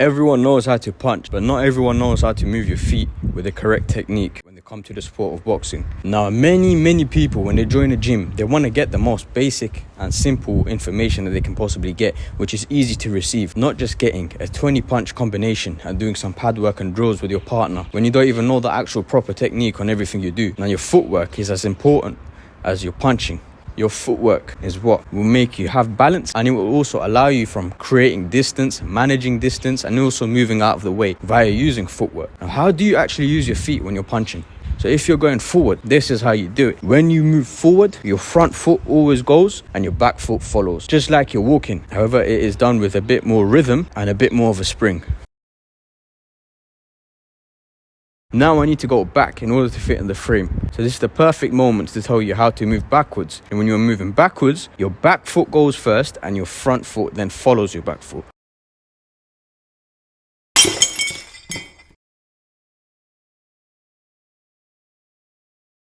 Everyone knows how to punch, but not everyone knows how to move your feet with the correct technique when they come to the sport of boxing. Now, many people, when they join a gym, they want to get the most basic and simple information that they can possibly get, which is easy to receive. Not just getting a 20 punch combination and doing some pad work and drills with your partner when you don't even know the actual proper technique on everything you do. Now, your footwork is as important as your punching. Your footwork is what will make you have balance, and it will also allow you from creating distance, managing distance, and also moving out of the way via using footwork. Now, how do you actually use your feet when you're punching? So if you're going forward, this is how you do it. When you move forward, your front foot always goes and your back foot follows, just like you're walking. However, it is done with a bit more rhythm and a bit more of a spring. Now I need to go back in order to fit in the frame. So this is the perfect moment to tell you how to move backwards. And when you're moving backwards, your back foot goes first and your front foot then follows your back foot.